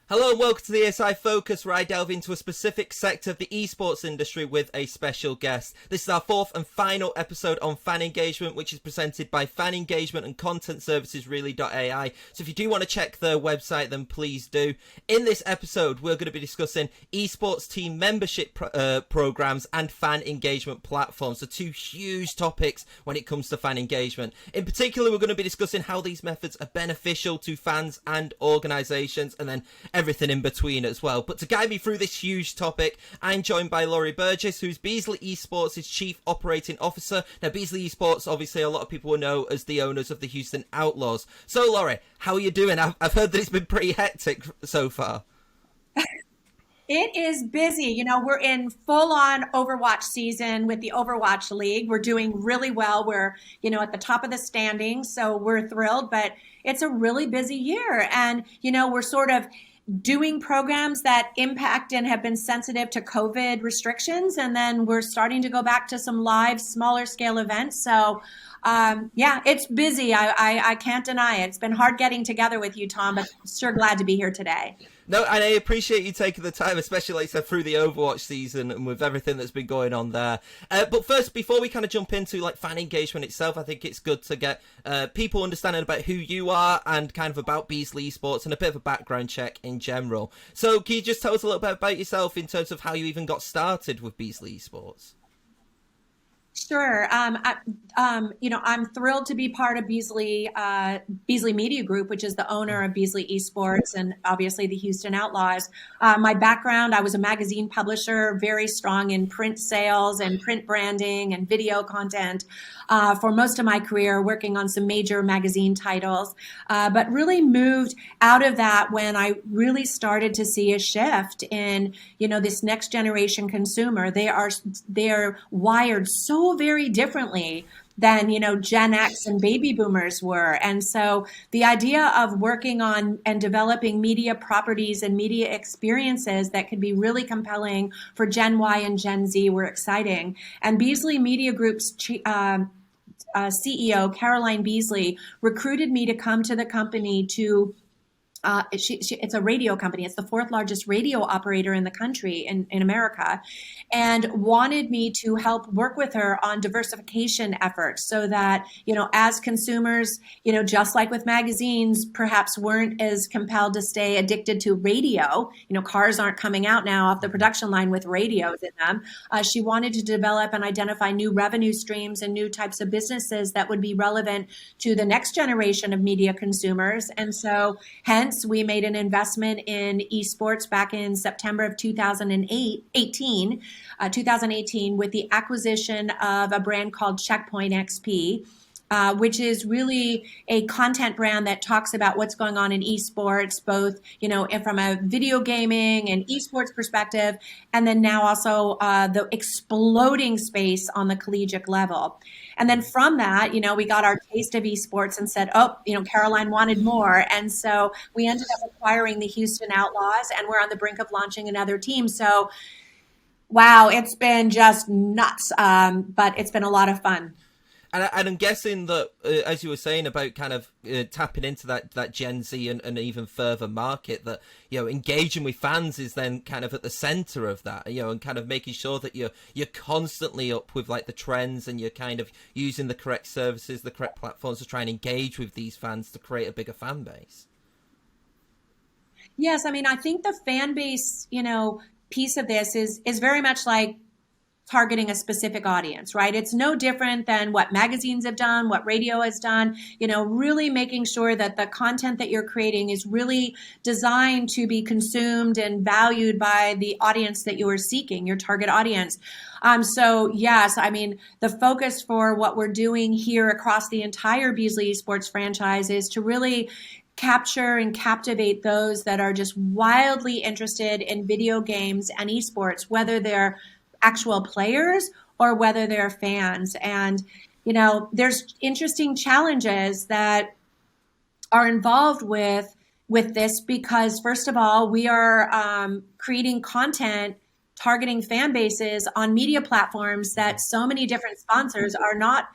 Hello and welcome to the ESI Focus, where I delve into a specific sector of the esports industry with a special guest. This is our fourth and final episode on fan engagement, which is presented by fan engagement and content services REELY.AI. So if you do want to check their website, then please do. In this episode, we're going to be discussing esports team membership programs and fan engagement platforms. So two huge topics when it comes to fan engagement. In particular, we're going to be discussing how these methods are beneficial to fans and organizations, and then everything in between as well. But to guide me through this huge topic, I'm joined by Burgess, who's Beasley Esports' Chief Operating Officer. Now, Beasley Esports, obviously, a lot of people will know as the owners of the Houston Outlaws. So, Laurie, how are you doing? I've heard that it's been pretty hectic so far. It is busy. We're in full on Overwatch season with the Overwatch League. We're doing really well. We're, at the top of the standings, so we're thrilled, but it's a really busy year. And, we're sort of doing programs that impact and have been sensitive to COVID restrictions. And then we're starting to go back to some live, smaller scale events. So, yeah, it's busy. I can't deny it. It's been hard getting together with you, Tom, but sure glad to be here today. No, and I appreciate you taking the time, especially, like I said, through the Overwatch season and with everything that's been going on there. But first, before we kind of jump into like fan engagement itself, I think it's good to get people understanding about who you are and kind of about Beasley Esports and a bit of a background check in general. So can you just tell us a little bit about yourself in terms of how you even got started with Beasley Esports? Sure. I'm thrilled to be part of Beasley Media Group, which is the owner of Beasley Esports and obviously the Houston Outlaws. My background, I was a magazine publisher, very strong in print sales and print branding and video content for most of my career, working on some major magazine titles, but really moved out of that when I really started to see a shift in, this next generation consumer. They are wired so very differently than Gen X and baby boomers were. And so the idea of working on and developing media properties and media experiences that could be really compelling for Gen Y and Gen Z were exciting. And Beasley Media Group's CEO Caroline Beasley recruited me to come to the company to it's a radio company. It's the fourth largest radio operator in the country in America, and wanted me to help work with her on diversification efforts so that, as consumers, just like with magazines, perhaps weren't as compelled to stay addicted to radio. Cars aren't coming out now off the production line with radios in them. She wanted to develop and identify new revenue streams and new types of businesses that would be relevant to the next generation of media consumers. And so hence, we made an investment in esports back in September of 2018 with the acquisition of a brand called Checkpoint XP, which is really a content brand that talks about what's going on in esports, both, from a video gaming and esports perspective, and then now also the exploding space on the collegiate level. And then from that, we got our taste of esports and said, oh, Caroline wanted more. And so we ended up acquiring the Houston Outlaws, and we're on the brink of launching another team. So, wow, it's been just nuts, but it's been a lot of fun. And I'm guessing that, as you were saying about kind of tapping into that Gen Z and even further market, that, engaging with fans is then kind of at the center of that, and kind of making sure that you're constantly up with like the trends and you're kind of using the correct services, the correct platforms to try and engage with these fans to create a bigger fan base. Yes, I mean, I think the fan base, piece of this is very much like targeting a specific audience, right? It's no different than what magazines have done, what radio has done, really making sure that the content that you're creating is really designed to be consumed and valued by the audience that you are seeking, your target audience. So yes, I mean, the focus for what we're doing here across the entire Beasley Esports franchise is to really capture and captivate those that are just wildly interested in video games and esports, whether they're actual players or whether they're fans. And, there's interesting challenges that are involved with this because, first of all, we are creating content targeting fan bases on media platforms that so many different sponsors are not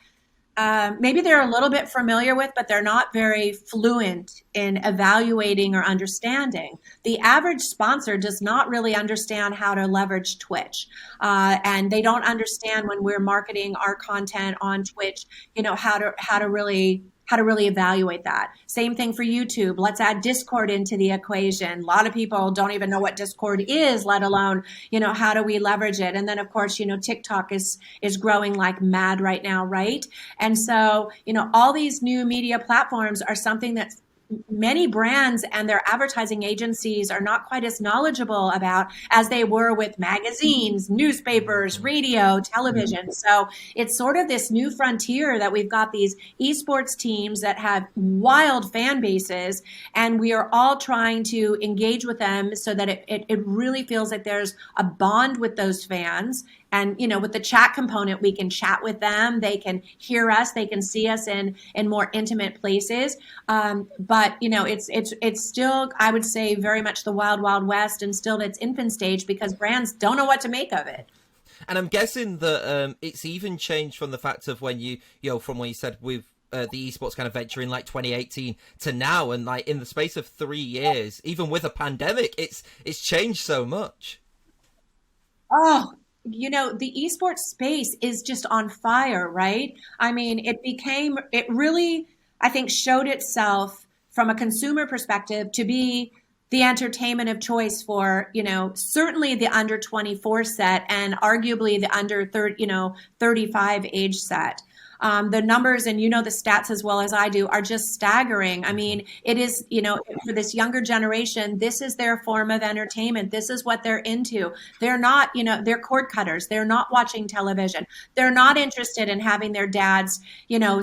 maybe they're a little bit familiar with, but they're not very fluent in evaluating or understanding. The average sponsor does not really understand how to leverage Twitch, and they don't understand when we're marketing our content on Twitch, how to really evaluate that. Same thing for YouTube. Let's add Discord into the equation. A lot of people don't even know what Discord is, let alone, how do we leverage it? And then of course, TikTok is growing like mad right now, right? And so, all these new media platforms are something that many brands and their advertising agencies are not quite as knowledgeable about as they were with magazines, newspapers, radio, television. So it's sort of this new frontier that we've got these esports teams that have wild fan bases, and we are all trying to engage with them so that it really feels like there's a bond with those fans. And, with the chat component, we can chat with them. They can hear us. They can see us in more intimate places. But, it's still, I would say, very much the wild, wild west, and still its infant stage because brands don't know what to make of it. And I'm guessing that it's even changed from the fact of when from when you said with the esports kind of venture in like 2018 to now, and like in the space of 3 years, even with a pandemic, it's changed so much. Oh, the esports space is just on fire, right? I mean, it really, I think, showed itself from a consumer perspective to be the entertainment of choice for, certainly the under 24 set and arguably the under 35 age set. The numbers, and the stats as well as I do, are just staggering. I mean, it is, for this younger generation, this is their form of entertainment. This is what they're into. They're not, they're cord cutters. They're not watching television. They're not interested in having their dad's,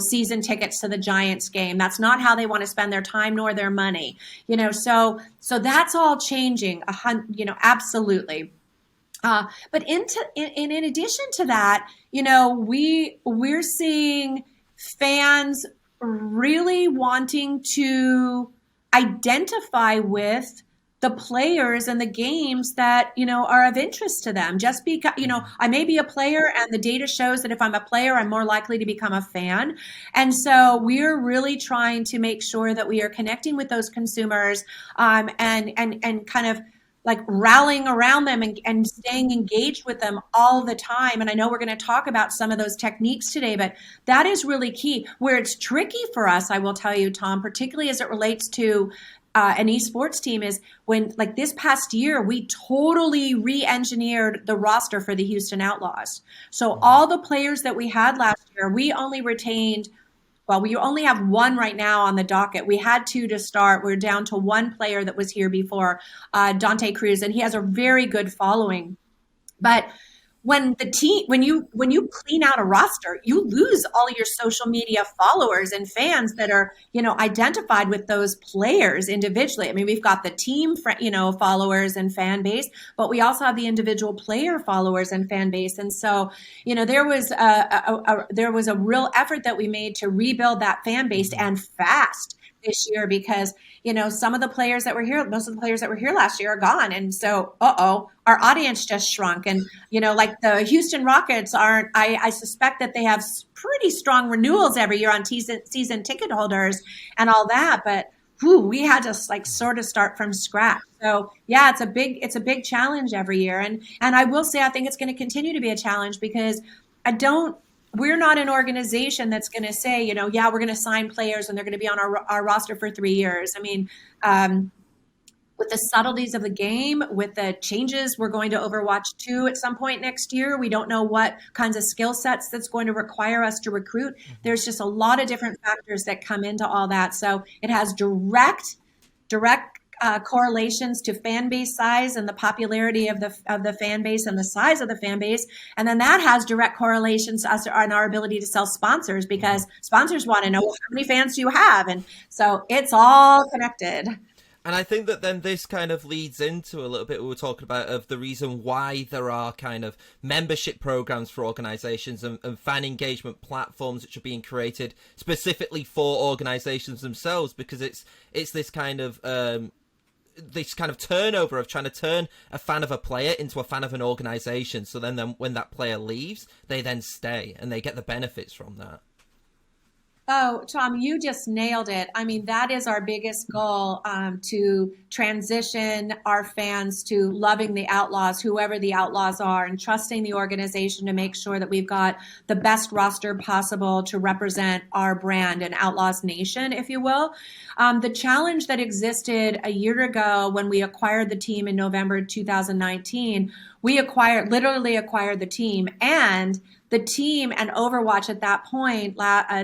season tickets to the Giants game. That's not how they want to spend their time nor their money. So that's all changing. Absolutely. But in addition to that, we're seeing fans really wanting to identify with the players and the games that, are of interest to them. Just because, I may be a player and the data shows that if I'm a player, I'm more likely to become a fan. And so we're really trying to make sure that we are connecting with those consumers, and kind of like rallying around them and staying engaged with them all the time. And I know we're going to talk about some of those techniques today, but that is really key. Where it's tricky for us, I will tell you, Tom, particularly as it relates to an esports team, is when, like this past year, we totally re-engineered the roster for the Houston Outlaws. So all the players that we had last year, we only retained. Well, we only have one right now on the docket. We had two to start. We're down to one player that was here before, Dante Cruz, and he has a very good following. But when you clean out a roster, you lose all your social media followers and fans that are, identified with those players individually. I mean, we've got the team, followers and fan base, but we also have the individual player followers and fan base. And so, there was a real effort that we made to rebuild that fan base, and fast, this year, because some of the players that were here, most of the players that were here last year are gone, and so our audience just shrunk. And like the Houston Rockets aren't. I suspect that they have pretty strong renewals every year on season ticket holders and all that, but we had to sort of start from scratch. So yeah, it's a big challenge every year, and I will say I think it's going to continue to be a challenge because we're not an organization that's going to say, we're going to sign players and they're going to be on our roster for 3 years. I mean, with the subtleties of the game, with the changes, we're going to Overwatch 2 at some point next year. We don't know what kinds of skill sets that's going to require us to recruit. There's just a lot of different factors that come into all that. So it has direct correlations to fan base size and the popularity of the fan base and the size of the fan base, and then that has direct correlations to us on our ability to sell sponsors, because sponsors want to know, how many fans do you have, and so it's all connected. And I think that then this kind of leads into a little bit we were talking about of the reason why there are kind of membership programs for organizations and fan engagement platforms which are being created specifically for organizations themselves, because it's this kind of turnover of trying to turn a fan of a player into a fan of an organization. So then when that player leaves, they then stay and they get the benefits from that. Oh, Tom, you just nailed it. I mean, that is our biggest goal, to transition our fans to loving the Outlaws, whoever the Outlaws are, and trusting the organization to make sure that we've got the best roster possible to represent our brand and Outlaws Nation, if you will. The challenge that existed a year ago when we acquired the team in November 2019, literally acquired the team, and the team and Overwatch at that point,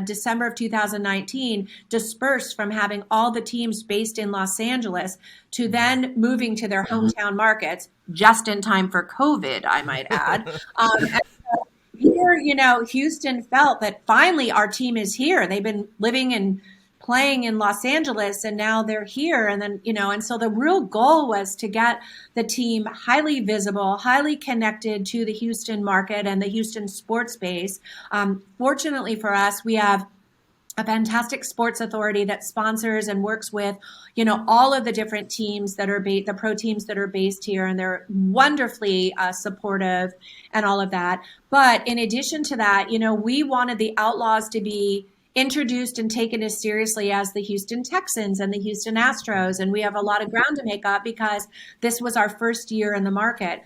December of 2019, dispersed from having all the teams based in Los Angeles to then moving to their hometown markets just in time for COVID, I might add. And so here, Houston felt that finally our team is here. They've been living and playing in Los Angeles, and now they're here. And then, and so the real goal was to get the team highly visible, highly connected to the Houston market and the Houston sports base. Fortunately for us, we have a fantastic sports authority that sponsors and works with, all of the different teams that are the pro teams that are based here, and they're wonderfully supportive and all of that. But in addition to that, we wanted the Outlaws to be introduced and taken as seriously as the Houston Texans and the Houston Astros. And we have a lot of ground to make up because this was our first year in the market.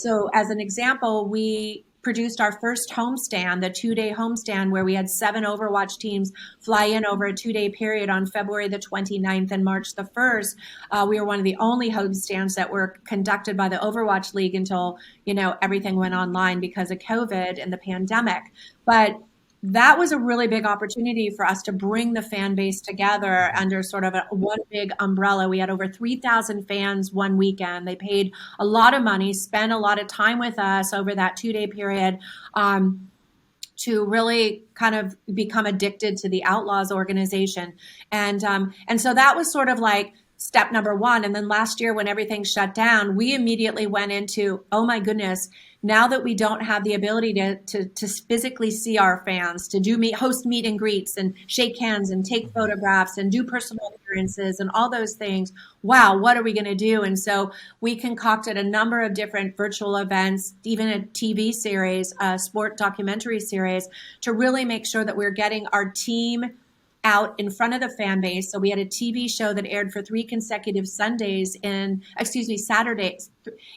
So as an example, we produced our first homestand, the 2-day homestand, where we had 7 Overwatch teams fly in over a 2-day period on February the 29th and March the 1st. We were one of the only homestands that were conducted by the Overwatch League until, everything went online because of COVID and the pandemic. But that was a really big opportunity for us to bring the fan base together under sort of one big umbrella. We had over 3,000 fans one weekend. They paid a lot of money, spent a lot of time with us over that 2-day period, to really kind of become addicted to the Outlaws organization. And so that was sort of like step number one. And then last year when everything shut down, we immediately went into, oh my goodness, now that we don't have the ability to physically see our fans, to host meet and greets and shake hands and take photographs and do personal appearances and all those things, wow, what are we going to do? And so we concocted a number of different virtual events, even a TV series, a sport documentary series, to really make sure that we're getting our team out in front of the fan base. So we had a TV show that aired for 3 consecutive Saturdays. The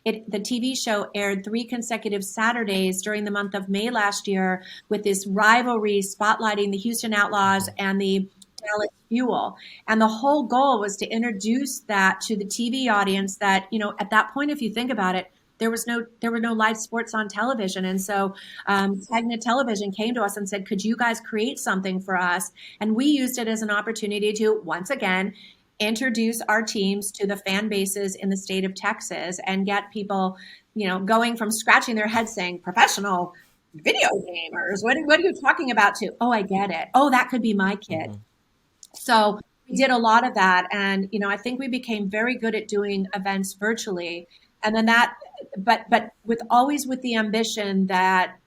TV show aired 3 consecutive Saturdays during the month of May last year, with this rivalry spotlighting the Houston Outlaws and the Dallas Fuel. And the whole goal was to introduce that to the TV audience that, at that point, if you think about it, there were no live sports on television. And so Tegna Television came to us and said, could you guys create something for us? And we used it as an opportunity to, once again, introduce our teams to the fan bases in the state of Texas and get people, going from scratching their heads saying, professional video gamers, what are you talking about, to, oh, I get it. Oh, that could be my kid. Mm-hmm. So we did a lot of that. And, I think we became very good at doing events virtually. And then but with the ambition that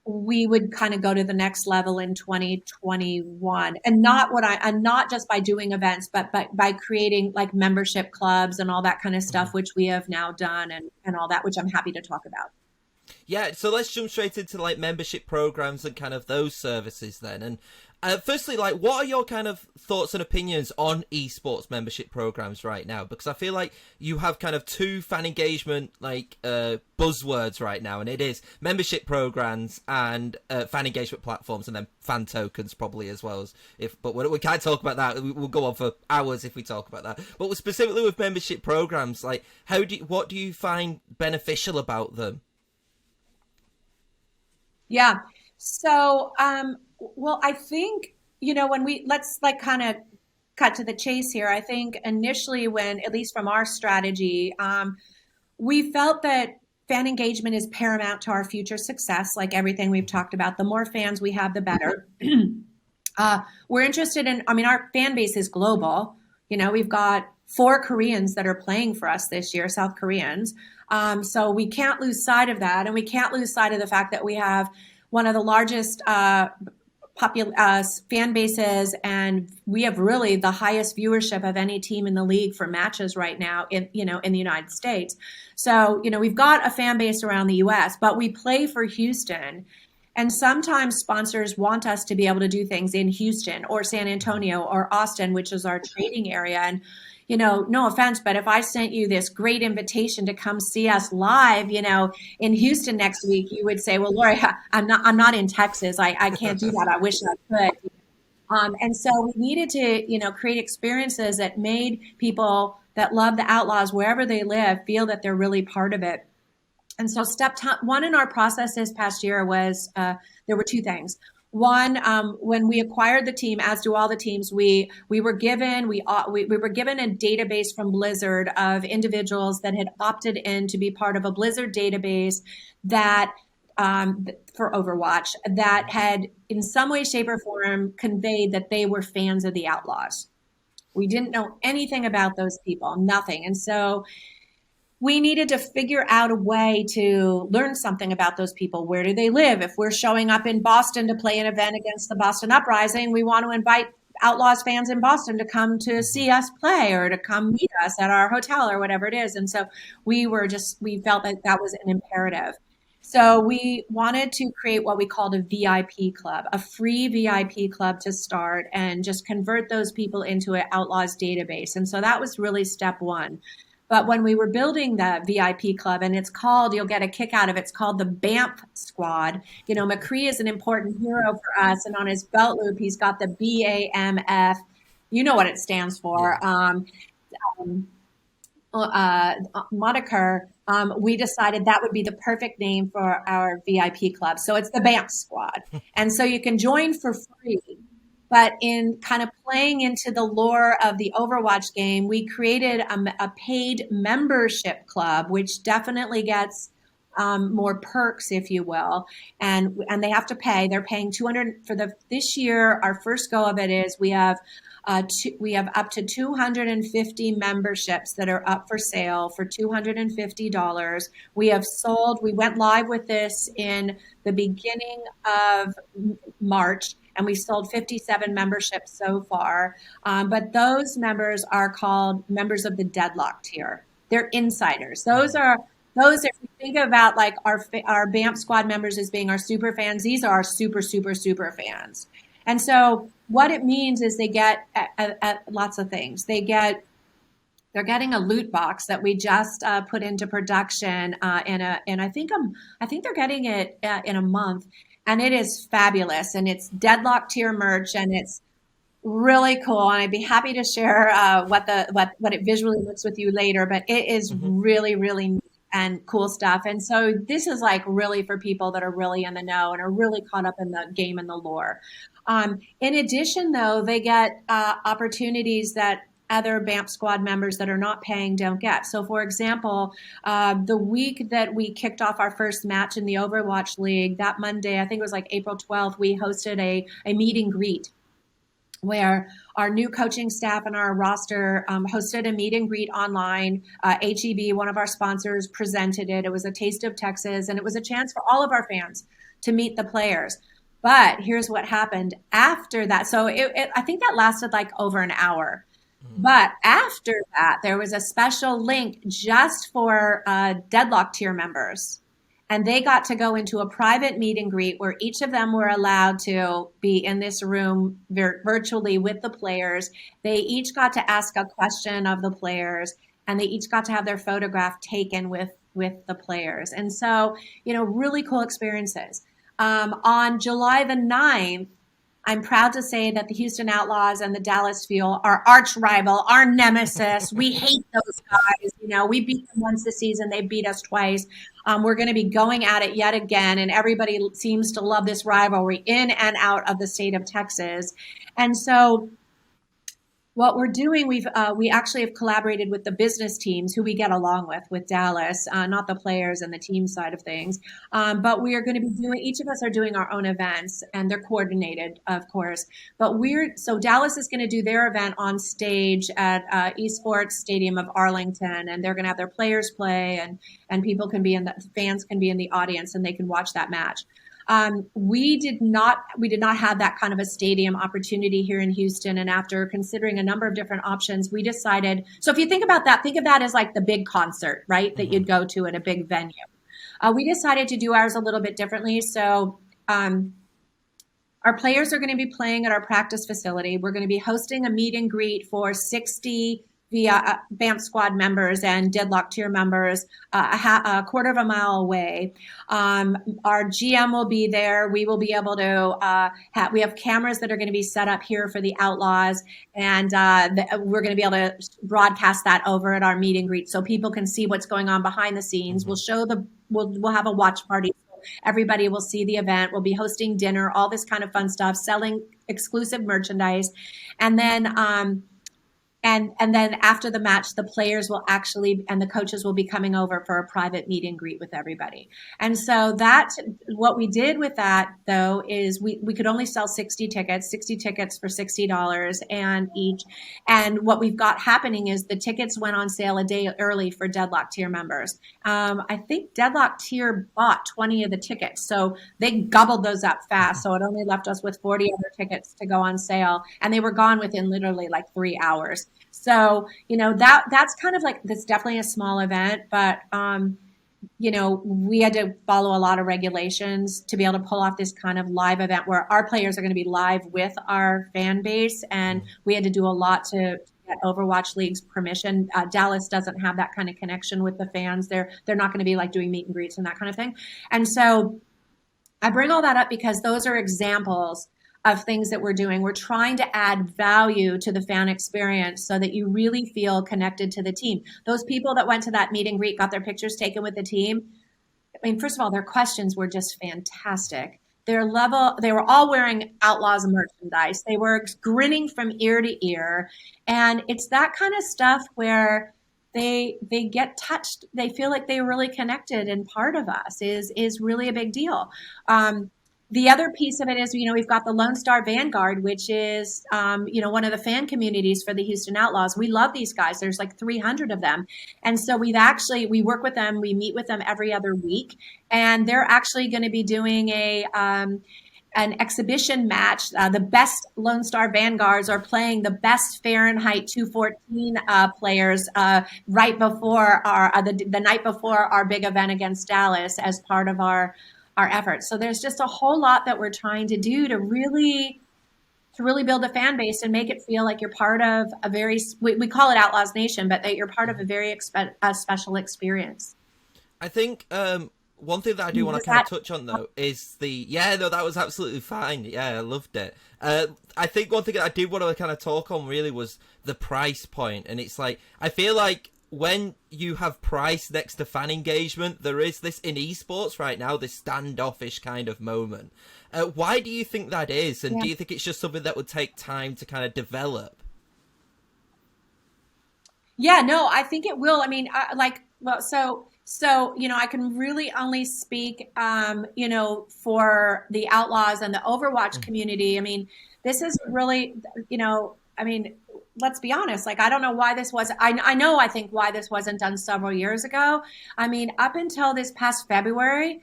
we would kind of go to the next level in 2021, and not just by doing events, but by creating like membership clubs and all that kind of stuff, which we have now done and all that, which I'm happy to talk about. Yeah, so let's jump straight into like membership programs and kind of those services then. And firstly, like, what are your kind of thoughts and opinions on esports membership programs right now? Because I feel like you have kind of 2 fan engagement buzzwords right now, and it is membership programs and fan engagement platforms, and then fan tokens probably as well. But we can't talk about that. We'll go on for hours if we talk about that. But specifically with membership programs, like, what do you find beneficial about them? Yeah. So, well, I think, let's like kind of cut to the chase here. I think initially when, at least from our strategy, we felt that fan engagement is paramount to our future success. Like everything we've talked about, the more fans we have, the better. We're interested in, our fan base is global. We've got 4 Koreans that are playing for us this year, South Koreans. So we can't lose sight of that. And we can't lose sight of the fact that we have one of the largest fan bases, and we have really the highest viewership of any team in the league for matches right now in the United States. So, we've got a fan base around the US, but we play for Houston. And sometimes sponsors want us to be able to do things in Houston or San Antonio or Austin, which is our trading area. And, no offense, but if I sent you this great invitation to come see us live, in Houston next week, you would say, well, Lori, I'm not in Texas. I can't do that. I wish I could. And so we needed to, create experiences that made people that love the Outlaws wherever they live feel that they're really part of it. And so step one in our process this past year was there were two things. One, when we acquired the team, as do all the teams, we were given we were given a database from Blizzard of individuals that had opted in to be part of a Blizzard database that for Overwatch that had in some way, shape, or form conveyed that they were fans of the Outlaws. We didn't know anything about those people, nothing. And so we needed to figure out a way to learn something about those people. Where do they live? If we're showing up in Boston to play an event against the Boston Uprising, we want to invite Outlaws fans in Boston to come to see us play or to come meet us at our hotel or whatever it is. And so we felt like that was an imperative. So we wanted to create what we called a VIP club, a free VIP club to start and just convert those people into an Outlaws database. And so that was really step one. But when we were building the VIP club, and you'll get a kick out of it, it's called the BAMF squad. McCree is an important hero for us. And on his belt loop, he's got the BAMF. You know what it stands for. Moniker. We decided that would be the perfect name for our VIP club. So it's the BAMF squad. And so you can join for free. But in kind of playing into the lore of the Overwatch game, we created a paid membership club, which definitely gets more perks, if you will. And they have to pay. They're paying $200 for this year. Our first go of it is we have up to 250 memberships that are up for sale for $250. We went live with this in the beginning of March, and we sold 57 memberships so far. But those members are called members of the Deadlock tier. They're insiders. Those, if you think about like our BAMF squad members as being our super fans, these are our super, super, super fans. And so what it means is they get lots of things. They're getting a loot box that we just put into production, and I think they're getting it in a month, and it is fabulous. And it's Deadlock tier merch, and it's really cool. And I'd be happy to share what it visually looks with you later. But it is really, really neat and cool stuff. And so this is like really for people that are really in the know and are really caught up in the game and the lore. In addition, though, they get opportunities that other BAMF squad members that are not paying don't get. So, for example, the week that we kicked off our first match in the Overwatch League, that Monday, I think it was like April 12th, we hosted a meet and greet where our new coaching staff and our roster hosted a meet and greet online. HEB, one of our sponsors, presented it. It was a Taste of Texas, and it was a chance for all of our fans to meet the players. But here's what happened after that. So I think that lasted like over an hour. But after that, there was a special link just for Deadlock tier members. And they got to go into a private meet and greet where each of them were allowed to be in this room virtually with the players. They each got to ask a question of the players, and they each got to have their photograph taken with the players. And so, really cool experiences. On July the 9th, I'm proud to say that the Houston Outlaws and the Dallas Fuel, our arch rival, our nemesis, we hate those guys. We beat them once this season. They beat us twice. We're going to be going at it yet again. And everybody seems to love this rivalry in and out of the state of Texas. And so what we're doing, we actually have collaborated with the business teams who we get along with Dallas, not the players and the team side of things. But we are going to be each of us are doing our own events, and they're coordinated, of course. But so Dallas is going to do their event on stage at Esports Stadium of Arlington, and they're going to have their players play, and people can fans can be in the audience, and they can watch that match. We did not have that kind of a stadium opportunity here in Houston. And after considering a number of different options, we decided, so if you think about that, think of that as like the big concert, right? That you'd go to at a big venue. We decided to do ours a little bit differently. So our players are going to be playing at our practice facility. We're going to be hosting a meet and greet for 60 via BAMP squad members and Deadlock tier members a quarter of a mile away. Our GM will be there. We will be able to we have cameras that are going to be set up here for the Outlaws, and we're going to be able to broadcast that over at our meet and greet so people can see what's going on behind the scenes. We'll have a watch party. Everybody will see the event. We'll be hosting dinner, all this kind of fun stuff, selling exclusive merchandise. And then and then after the match, the players will actually, and the coaches will be coming over for a private meet and greet with everybody. And so what we did with that, though, is we could only sell 60 tickets for $60 and each. And what we've got happening is the tickets went on sale a day early for Deadlock tier members. I think Deadlock tier bought 20 of the tickets. So they gobbled those up fast. So it only left us with 40 other tickets to go on sale. And they were gone within literally like 3 hours. So, that's kind of like, that's definitely a small event, but, we had to follow a lot of regulations to be able to pull off this kind of live event where our players are going to be live with our fan base. And we had to do a lot to get Overwatch League's permission. Dallas doesn't have that kind of connection with the fans. They're not going to be like doing meet and greets and that kind of thing. And so I bring all that up because those are examples of things that we're doing. We're trying to add value to the fan experience so that you really feel connected to the team. Those people that went to that meet and greet, got their pictures taken with the team. I mean, first of all, their questions were just fantastic. They were all wearing Outlaws merchandise. They were grinning from ear to ear. And it's that kind of stuff where they get touched. They feel like they're really connected and part of us is really a big deal. The other piece of it is, we've got the Lone Star Vanguard, which is, one of the fan communities for the Houston Outlaws. We love these guys. There's like 300 of them. And so we work with them. We meet with them every other week. And they're actually going to be doing an exhibition match. The best Lone Star Vanguards are playing the best Fahrenheit 214 players right before the night before our big event against Dallas as part of our efforts. So there's just a whole lot that we're trying to do to really build a fan base and make it feel like you're part of we call it Outlaws Nation, but that you're part of a very special experience. I think one thing that I do want to kind of touch on, though, is that was absolutely fine. Yeah, I loved it. I think one thing that I did want to kind of talk on really was the price point. And it's like, I feel like when you have price next to fan engagement, there is this in esports right now, this standoffish kind of moment. Why do you think that is? And do you think it's just something that would take time to kind of develop? Yeah, no, I think it will. I mean, so, I can really only speak, for the Outlaws and the Overwatch community. I mean, this is really, let's be honest. Like, I don't know why this wasn't, I think why this wasn't done several years ago. I mean, up until this past February,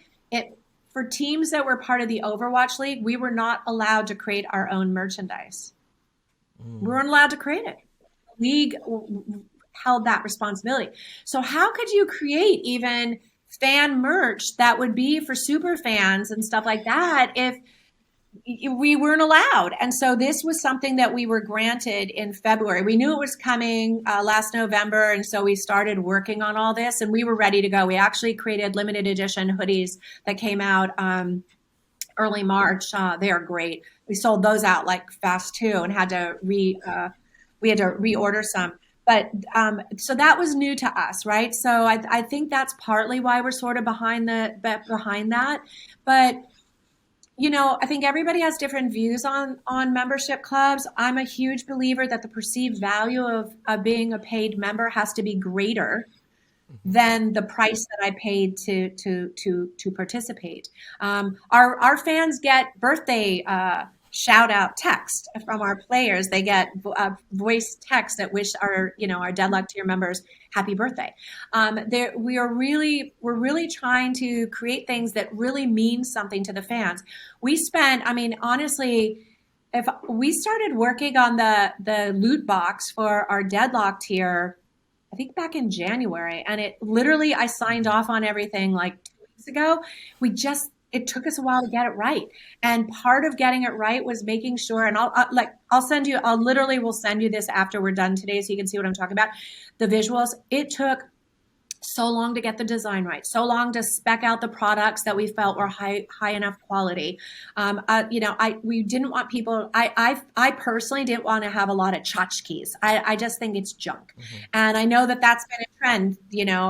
for teams that were part of the Overwatch League, we were not allowed to create our own merchandise. We weren't allowed to create it. The league held that responsibility. So how could you create even fan merch that would be for super fans and stuff like that if we weren't allowed? And so this was something that we were granted in February. We knew it was coming last November. And so we started working on all this and we were ready to go. We actually created limited edition hoodies that came out early March. They are great. We sold those out like fast too and had to reorder some. But so that was new to us, right? So I think that's partly why we're sort of behind that. But I think everybody has different views on membership clubs. I'm a huge believer that the perceived value of being a paid member has to be greater than the price that I paid to participate. Our fans get birthday shout out text from our players. They get voice text that wish our Deadlock tier members happy birthday. We're really trying to create things that really mean something to the fans. Honestly, if we started working on the loot box for our Deadlock tier, I think back in January, and I signed off on everything like 2 weeks ago. it took us a while to get it right. And part of getting it right was making sure, and I'll send you, will send you this after we're done today so you can see what I'm talking about. The visuals, it took so long to get the design right, so long to spec out the products that we felt were high enough quality. We didn't want people. I personally didn't want to have a lot of tchotchkes. I just think it's junk, and I know that that's been a trend,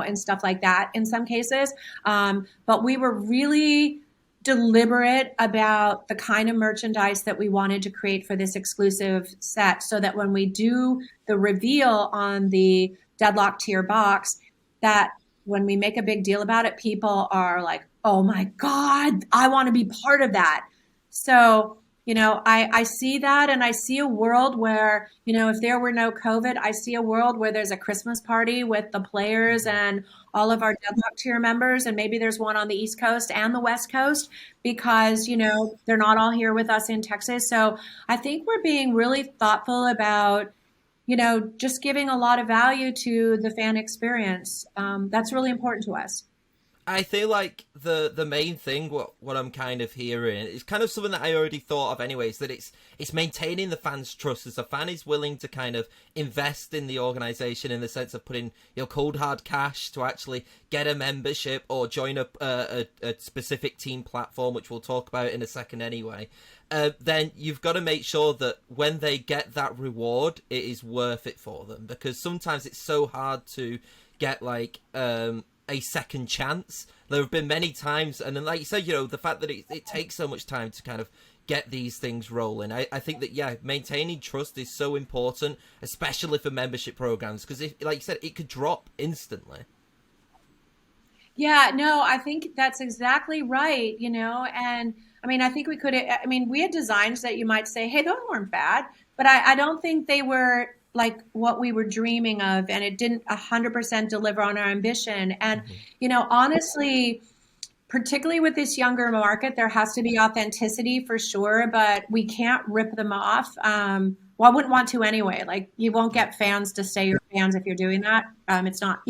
and stuff like that in some cases. But we were really deliberate about the kind of merchandise that we wanted to create for this exclusive set, so that when we do the reveal on the Deadlock tier box, that when we make a big deal about it, people are like, oh my God, I want to be part of that. So, I see that, and I see a world where, if there were no COVID, I see a world where there's a Christmas party with the players and all of our Deadlock tier members, and maybe there's one on the East Coast and the West Coast, because, they're not all here with us in Texas. So I think we're being really thoughtful about just giving a lot of value to the fan experience. That's really important to us. I feel like the main thing, what I'm kind of hearing, is kind of something that I already thought of anyways, that it's maintaining the fans' trust. As a fan is willing to kind of invest in the organisation in the sense of putting cold hard cash to actually get a membership or join a specific team platform, which we'll talk about in a second anyway. Then you've got to make sure that when they get that reward, it is worth it for them, because sometimes it's so hard to get a second chance. There have been many times, and then like you said, the fact that it takes so much time to kind of get these things rolling. I think that, maintaining trust is so important, especially for membership programs, because if, like you said, it could drop instantly. Yeah, no, I think that's exactly right, and I think we had designs that you might say, hey, those weren't bad, but I don't think they were like what we were dreaming of, and it didn't 100% deliver on our ambition. And, honestly, particularly with this younger market, there has to be authenticity for sure, but we can't rip them off. Well, I wouldn't want to anyway. Like, you won't get fans to stay your fans if you're doing that. It's not,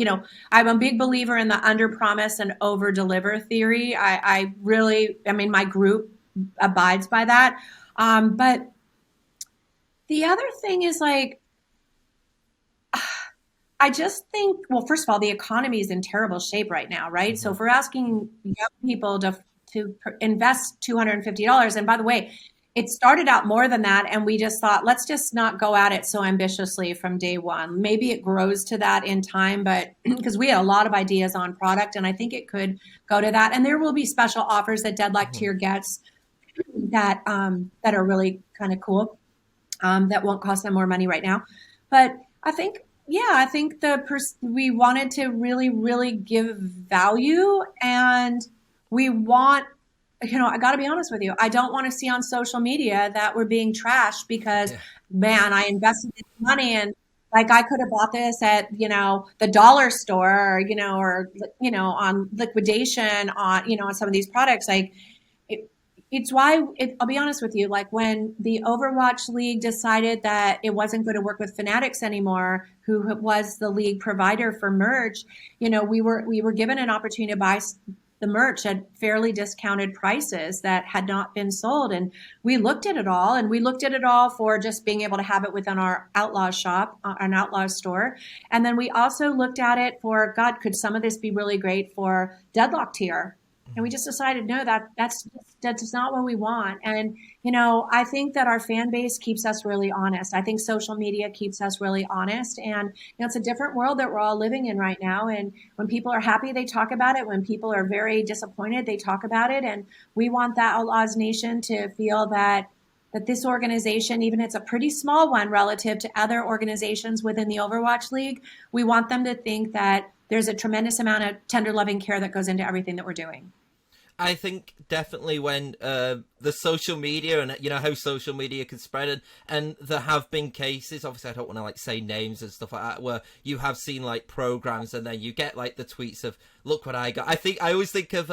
I'm a big believer in the under promise and over deliver theory. I really, my group abides by that. But the other thing is, like, I just think, well, first of all, the economy is in terrible shape right now, right? Mm-hmm. So if we're asking young people to invest $250, and by the way, it started out more than that, and we just thought, let's just not go at it so ambitiously from day one. Maybe it grows to that in time, but because we had a lot of ideas on product, and I think it could go to that. And there will be special offers that Deadlock Tier gets that are really kind of cool, that won't cost them more money right now. But I think we wanted to really, really give value, and we want, I got to be honest with you. I don't want to see on social media that we're being trashed because, man, I invested this money, and like, I could have bought this at, the dollar store, or on liquidation on some of these products. Like, it's why I'll be honest with you. Like, when the Overwatch League decided that it wasn't going to work with Fanatics anymore, who was the league provider for merch, we were given an opportunity to buy the merch at fairly discounted prices that had not been sold. And we looked at it all, and we looked at it all for just being able to have it within our Outlaws shop, an Outlaws store. And then we also looked at it for, God, could some of this be really great for Deadlock Tier? And we just decided, no, that's not what we want. And, I think that our fan base keeps us really honest. I think social media keeps us really honest. And, it's a different world that we're all living in right now. And when people are happy, they talk about it. When people are very disappointed, they talk about it. And we want that Outlaws Nation to feel that this organization, even if it's a pretty small one relative to other organizations within the Overwatch League, we want them to think that there's a tremendous amount of tender, loving care that goes into everything that we're doing. I think definitely when the social media and how social media can spread, and there have been cases, obviously I don't want to say names and stuff like that, where you have seen programs and then you get the tweets of, look what I got. I always think of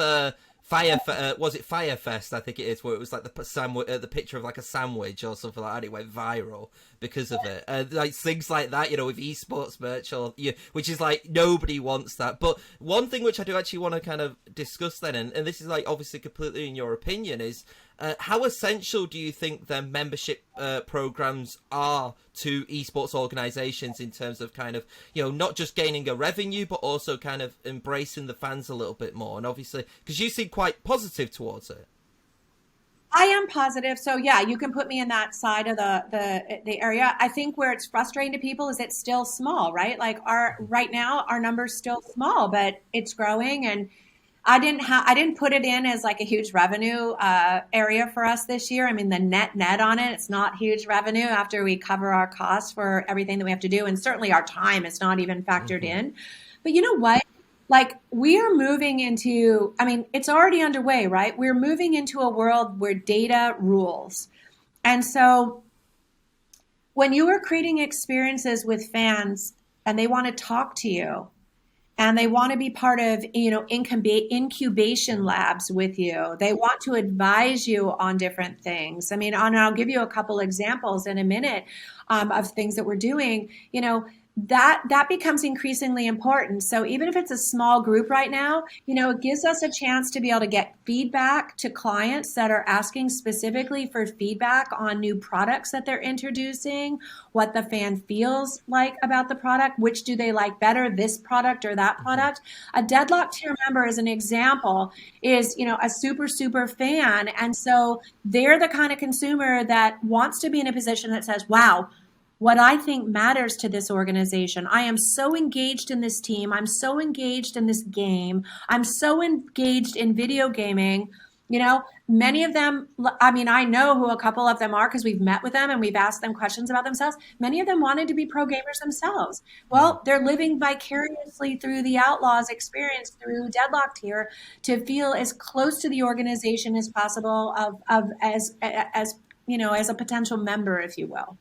was it Firefest? I think it is, where it was like the picture of like a sandwich or something like that. It went viral because of it. Like things like that, with esports merch, which is like nobody wants that. But one thing which I do actually want to kind of discuss then, and this is like obviously completely in your opinion, is how essential do you think their membership programs are to esports organizations in terms of kind of, not just gaining a revenue, but also kind of embracing the fans a little bit more? And obviously, because you seem quite positive towards it. I am positive. So yeah, you can put me in that side of the area. I think where it's frustrating to people is it's still small, right? Like right now our number's still small, but it's growing. And I didn't put it in as like a huge revenue area for us this year. I mean, the net on it, it's not huge revenue after we cover our costs for everything that we have to do. And certainly our time is not even factored in. But you know what? Like we are moving into, I mean, it's already underway, right? We're moving into a world where data rules. And so when you are creating experiences with fans and they want to talk to you, and they want to be part of, incubation labs with you. They want to advise you on different things. I mean, and I'll give you a couple examples in a minute of things that we're doing. That becomes increasingly important. So even if it's a small group right now, it gives us a chance to be able to get feedback to clients that are asking specifically for feedback on new products that they're introducing, what the fan feels like about the product, which do they like better, this product or that product. A Deadlock tier member, as an example, is, a super fan. And so they're the kind of consumer that wants to be in a position that says, wow, what I think matters to this organization. I am so engaged in this team. I'm so engaged in this game. I'm so engaged in video gaming. Many of them, I mean, I know who a couple of them are because we've met with them and we've asked them questions about themselves. Many of them wanted to be pro gamers themselves. Well, they're living vicariously through the Outlaws experience, through Deadlock Tier, to feel as close to the organization as possible as a potential member, if you will.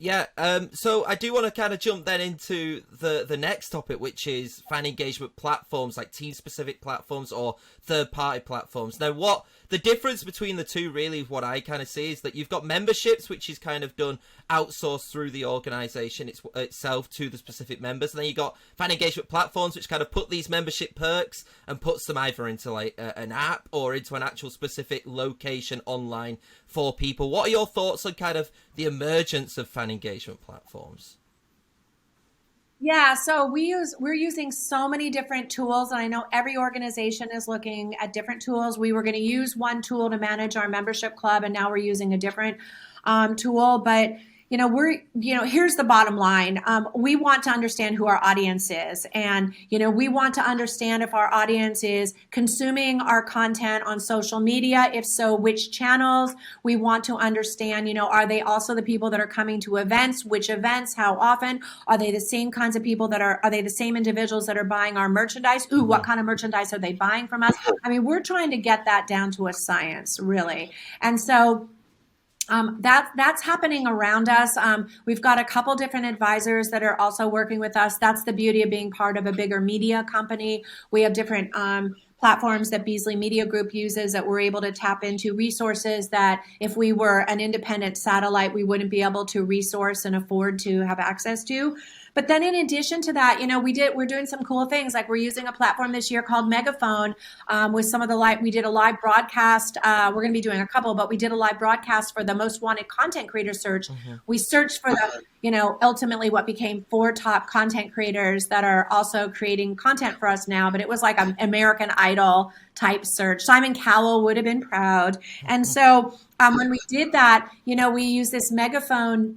Yeah, so I do want to kind of jump then into the next topic, which is fan engagement platforms, like team-specific platforms or third-party platforms. Now, what the difference between the two, really, what I kind of see is that you've got memberships, which is kind of done outsourced through the organization itself to the specific members, and then you got fan engagement platforms, which kind of put these membership perks and puts them either into like an app or into an actual specific location online for people. What are your thoughts on kind of the emergence of fan engagement platforms? Yeah, so we're using so many different tools, and I know every organization is looking at different tools. We were going to use one tool to manage our membership club, and now we're using a different tool. But here's the bottom line. We want to understand who our audience is. And, we want to understand if our audience is consuming our content on social media. If so, which channels. We want to understand, are they also the people that are coming to events? Which events? How often? Are they the same kinds of people are they the same individuals that are buying our merchandise? Ooh, what kind of merchandise are they buying from us? I mean, we're trying to get that down to a science, really. And so that's happening around us. We've got a couple different advisors that are also working with us. That's the beauty of being part of a bigger media company. We have different platforms that Beasley Media Group uses that we're able to tap into, resources that if we were an independent satellite, we wouldn't be able to resource and afford to have access to. But then in addition to that, we're doing some cool things. Like we're using a platform this year called Megaphone with some of we did a live broadcast. We're going to be doing a couple, but we did a live broadcast for the most wanted content creator search. We searched for ultimately what became 4 top content creators that are also creating content for us now. But it was like an American Idol type search. Simon Cowell would have been proud. And so when we did that, we used this Megaphone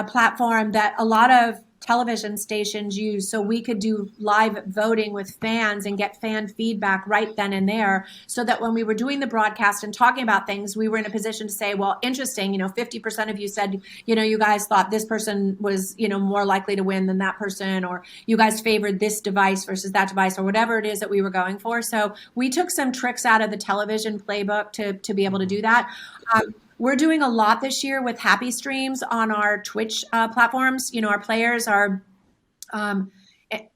platform that a lot of television stations use, so we could do live voting with fans and get fan feedback right then and there, so that when we were doing the broadcast and talking about things, we were in a position to say, well, interesting, 50% of you said, you guys thought this person was, more likely to win than that person, or you guys favored this device versus that device, or whatever it is that we were going for. So we took some tricks out of the television playbook to be able to do that. We're doing a lot this year with happy streams on our Twitch platforms. Our players are,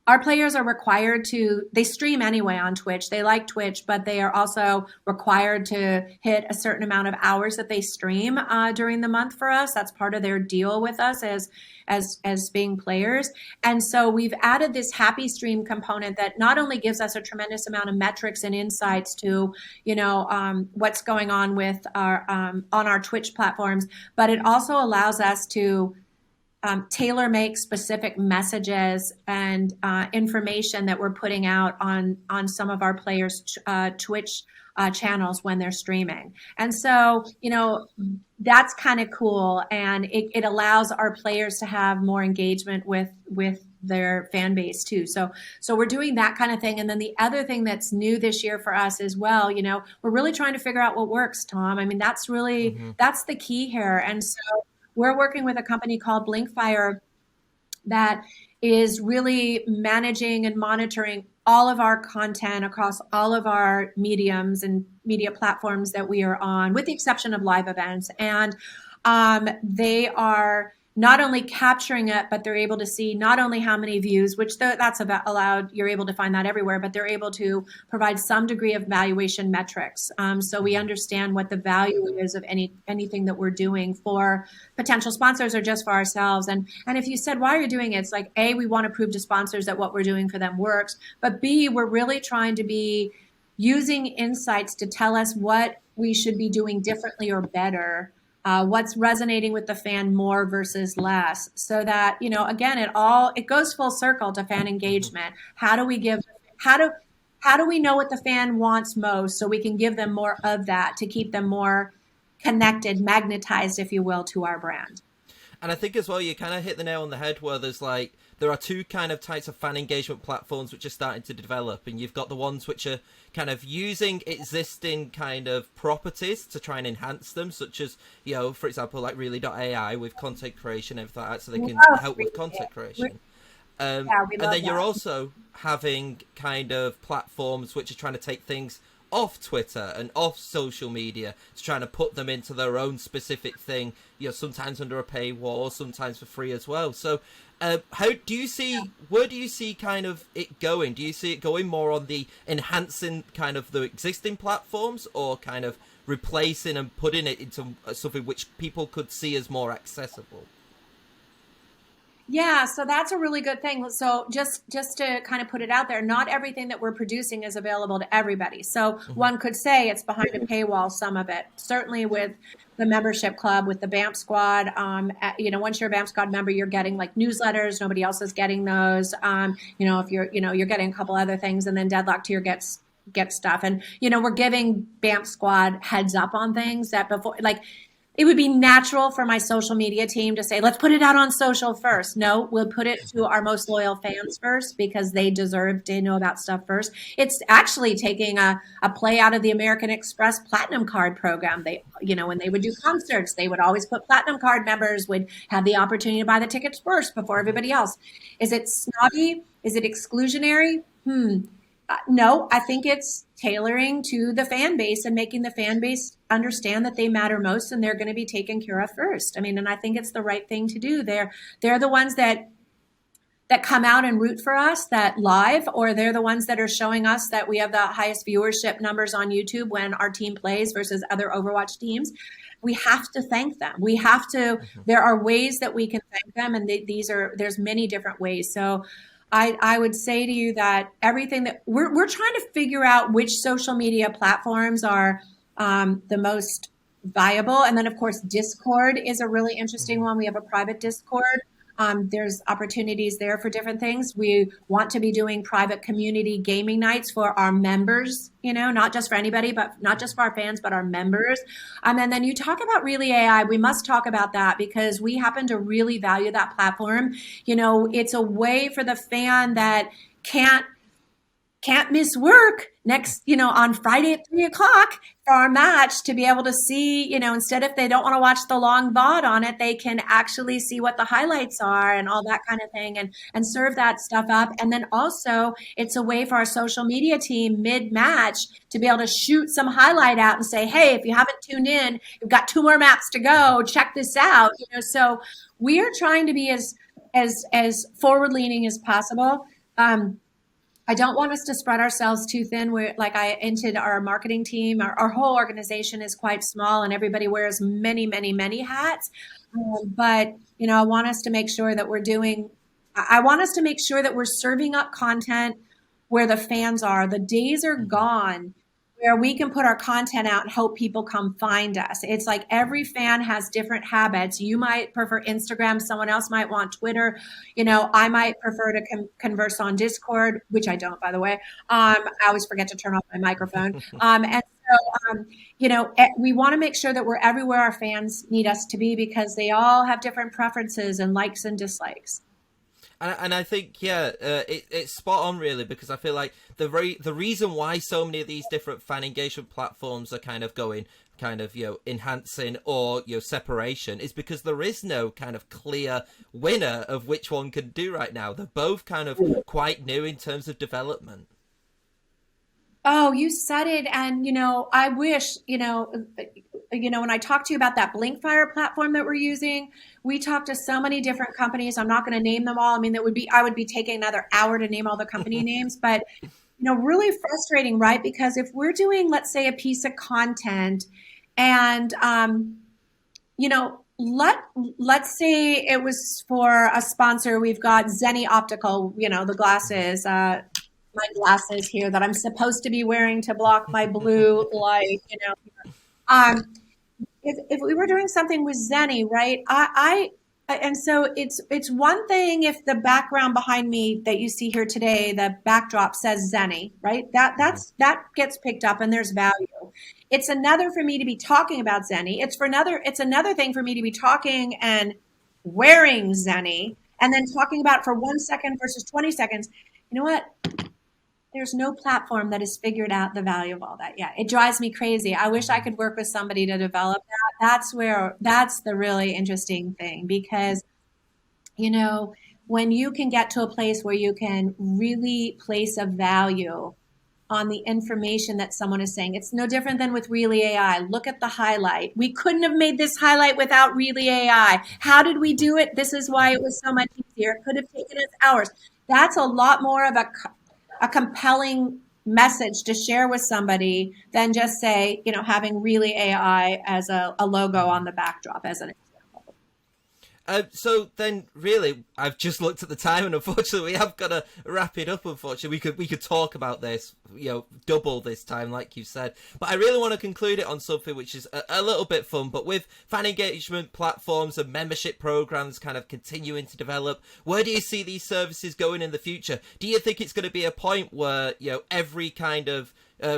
our players are required to, they stream anyway on Twitch. They like Twitch, but they are also required to hit a certain amount of hours that they stream during the month for us. That's part of their deal with us as being players. And so we've added this happy stream component that not only gives us a tremendous amount of metrics and insights to, what's going on with our on our Twitch platforms, but it also allows us to tailor make specific messages and information that we're putting out on some of our players' Twitch channels when they're streaming. And so, that's kind of cool. And it allows our players to have more engagement with their fan base too. So we're doing that kind of thing. And then the other thing that's new this year for us as well, we're really trying to figure out what works, Tom. I mean, that's really, that's the key here. And so we're working with a company called Blinkfire that is really managing and monitoring all of our content across all of our mediums and media platforms that we are on, with the exception of live events. And they are not only capturing it, but they're able to see not only how many views, which that's allowed, you're able to find that everywhere, but they're able to provide some degree of valuation metrics. So we understand what the value is of anything that we're doing for potential sponsors or just for ourselves. And if you said, why are you doing it? It's like, A, we want to prove to sponsors that what we're doing for them works, but B, we're really trying to be using insights to tell us what we should be doing differently or better. What's resonating with the fan more versus less, so that, again, it goes full circle to fan engagement. How do we know what the fan wants most, so we can give them more of that to keep them more connected, magnetized, if you will, to our brand. And I think as well, you kind of hit the nail on the head where there are two kind of types of fan engagement platforms which are starting to develop, and you've got the ones which are kind of using existing kind of properties to try and enhance them, such as, for example, like REELY.AI with content creation and everything like that, so they can help with content creation. And then you're also having kind of platforms which are trying to take things off Twitter and off social media to trying to put them into their own specific thing, sometimes under a paywall, sometimes for free as well. So where do you see kind of it going? Do you see it going more on the enhancing kind of the existing platforms, or kind of replacing and putting it into something which people could see as more accessible? Yeah, so that's a really good thing. So just to kind of put it out there, not everything that we're producing is available to everybody. So one could say it's behind a paywall, some of it. Certainly with the membership club, with the BAMP squad, once you're a BAMP squad member, you're getting like newsletters. Nobody else is getting those. If you're getting a couple other things, and then Deadlock Tier gets stuff. And, we're giving BAMP squad heads up on things that before, like, it would be natural for my social media team to say, let's put it out on social first. No, we'll put it to our most loyal fans first, because they deserve to know about stuff first. It's actually taking a play out of the American Express Platinum Card program. They, when they would do concerts, they would always put Platinum Card members would have the opportunity to buy the tickets first before everybody else. Is it snobby? Is it exclusionary? No, I think it's tailoring to the fan base and making the fan base understand that they matter most and they're going to be taken care of first. I mean, and I think it's the right thing to do. They're the ones that come out and root for us, that live, or they're the ones that are showing us that we have the highest viewership numbers on YouTube when our team plays versus other Overwatch teams. We have to thank them. We have to, there are ways that we can thank them, and there's many different ways. So I would say to you that everything that we're trying to figure out which social media platforms are the most viable. And then, of course, Discord is a really interesting one. We have a private Discord. There's opportunities there for different things. We want to be doing private community gaming nights for our members, not just for anybody, but not just for our fans, but our members. And then you talk about REELY.AI. We must talk about that, because we happen to really value that platform. It's a way for the fan that can't miss work on Friday at 3:00 for our match, to be able to see, instead, if they don't want to watch the long VOD on it, they can actually see what the highlights are and all that kind of thing, and serve that stuff up. And then also it's a way for our social media team mid-match to be able to shoot some highlight out and say, hey, if you haven't tuned in, you've got 2 more maps to go, check this out. So we are trying to be as forward-leaning as possible. I don't want us to spread ourselves too thin. We're like I hinted, our marketing team, our whole organization is quite small and everybody wears many, many, many hats. But, I want us to make sure that I want us to make sure that we're serving up content where the fans are. The days are Mhm. gone where we can put our content out and hope people come find us. It's like every fan has different habits. You might prefer Instagram. Someone else might want Twitter. I might prefer to converse on Discord, which I don't, by the way. I always forget to turn off my microphone. And so, we want to make sure that we're everywhere our fans need us to be because they all have different preferences and likes and dislikes. And I think, it's spot on, really, because I feel like the reason why so many of these different fan engagement platforms are kind of going enhancing or separation is because there is no kind of clear winner of which one can do right now. They're both kind of quite new in terms of development. Oh, you said it. And, I wish, when I talked to you about that Blinkfire platform that we're using, we talked to so many different companies. I'm not going to name them all. I mean, I would be taking another hour to name all the company names, but, really frustrating, right? Because if we're doing, let's say, a piece of content and, let's say it was for a sponsor. We've got Zenni Optical, the glasses, my glasses here that I'm supposed to be wearing to block my blue light, Um, if we were doing something with Zenni, right? And so it's one thing if the background behind me that you see here today, the backdrop says Zenni, right? That gets picked up and there's value. It's another for me to be talking about Zenni. It's another thing for me to be talking and wearing Zenni and then talking about it for 1 second versus 20 seconds. You know what? There's no platform that has figured out the value of all that yet. It drives me crazy. I wish I could work with somebody to develop that. That's the really interesting thing because, when you can get to a place where you can really place a value on the information that someone is saying, it's no different than with REELY.AI. Look at the highlight. We couldn't have made this highlight without REELY.AI. How did we do it? This is why it was so much easier. It could have taken us hours. That's a lot more of a compelling message to share with somebody than just say, having REELY.AI as a logo on the backdrop as an example. So then, really, I've just looked at the time, and unfortunately, we have got to wrap it up. Unfortunately, we could talk about this, double this time, like you said. But I really want to conclude it on something which is a little bit fun. But with fan engagement platforms and membership programs kind of continuing to develop, where do you see these services going in the future? Do you think it's going to be a point where every kind of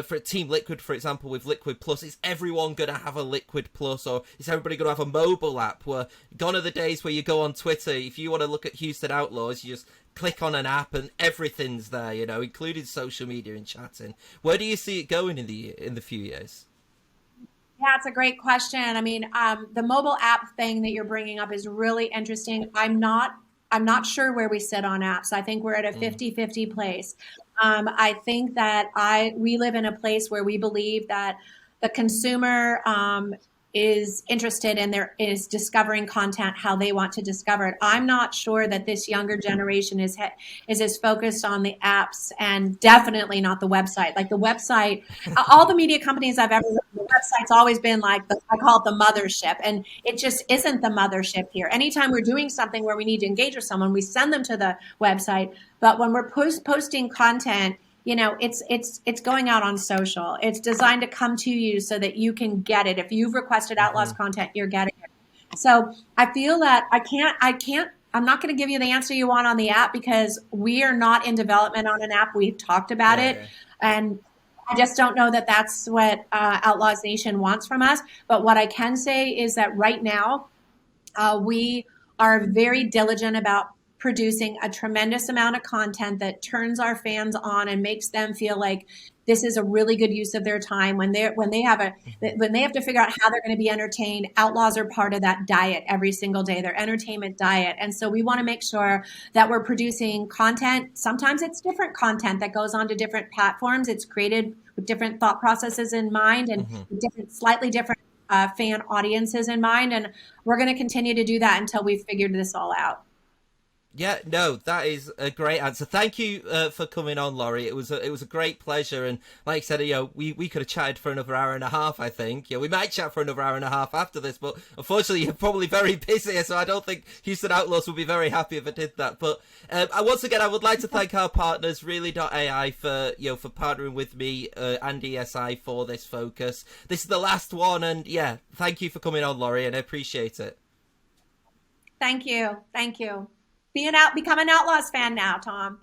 for Team Liquid, for example, with Liquid Plus, is everyone going to have a Liquid Plus, or is everybody going to have a mobile app? Where gone are the days where you go on Twitter, if you want to look at Houston Outlaws, you just click on an app and everything's there, including social media and chatting. Where do you see it going in the few years? Yeah, it's a great question. I mean, the mobile app thing that you're bringing up is really interesting. I'm not sure where we sit on apps. I think we're at a 50-50 place. I think that we live in a place where we believe that the consumer is interested and is discovering content how they want to discover it. I'm not sure that this younger generation is as focused on the apps and definitely not the website. Like the website, all the media companies I've ever worked with, the website's always been like I call it the mothership, and it just isn't the mothership here. Anytime we're doing something where we need to engage with someone, we send them to the website. But when we're posting content, it's going out on social. It's designed to come to you so that you can get it. If you've requested Outlaws content, you're getting it. So I feel that I'm not going to give you the answer you want on the app because we are not in development on an app. We've talked about it. Yeah. And I just don't know that that's what Outlaws Nation wants from us. But what I can say is that right now, we are very diligent about producing a tremendous amount of content that turns our fans on and makes them feel like this is a really good use of their time when they have to figure out how they're going to be entertained. Outlaws are part of that diet every single day, their entertainment diet. And so we want to make sure that we're producing content. Sometimes it's different content that goes onto different platforms. It's created with different thought processes in mind and slightly different fan audiences in mind. And we're going to continue to do that until we've figured this all out. Yeah, no, that is a great answer. Thank you for coming on, Laurie. It was a great pleasure, and like I said, we could have chatted for another hour and a half. I think, we might chat for another hour and a half after this, but unfortunately, you're probably very busy, so I don't think Houston Outlaws would be very happy if I did that. But once again, I would like to thank our partners, REELY.AI, for for partnering with me and ESI for this focus. This is the last one, and thank you for coming on, Laurie, and I appreciate it. Thank you. Become an Outlaws fan now, Tom.